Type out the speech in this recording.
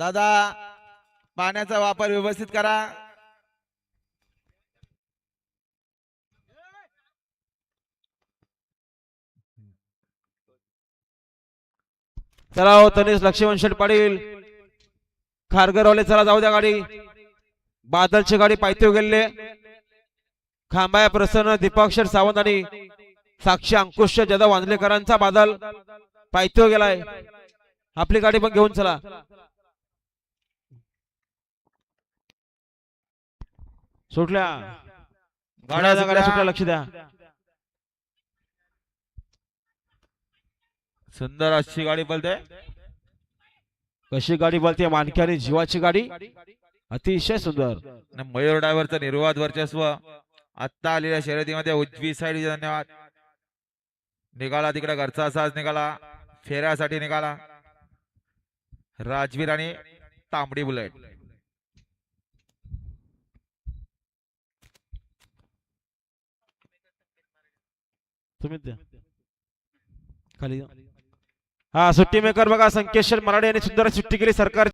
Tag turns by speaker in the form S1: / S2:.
S1: दादा पाण्याचा वापर व्यवस्थित करा.
S2: चला हो तनिष लक्ष्मण शेठ पाटील खारघरवाले चला जाऊ द्या गाडी. बादलची गाडी पायथ्यावर गेले. खांबाया प्रसन्न दीपक शेठ सावंत आणि साक्षी अंकुश जाधव वांजलेकरांचा बादल पायथ्यावर गेलाय. आपली गाडी पण घेऊन चला. सुटल्या गाड्या सुटल्या लक्ष द्या.
S1: सुंदर अशी गाडी बोलते.
S2: कशी गाडी बोलते मानकी आणि जीवाची गाडी अतिशय सुंदर.
S1: मयूर ड्रायव्हरचं निर्वाद वर्चस्व आता आलेल्या शर्यतीमध्ये उजवी साईड. धन्यवाद. निघाला तिकडे घरचा साज निघाला. फेऱ्यासाठी निघाला राजवीर आणि तांबडी बुलेट.
S2: तुम्ही द्या खाली. हा सुट्टी मेकर बघा संकेश्वर मराठे यांनी सुंदर सुट्टी केली. सरकार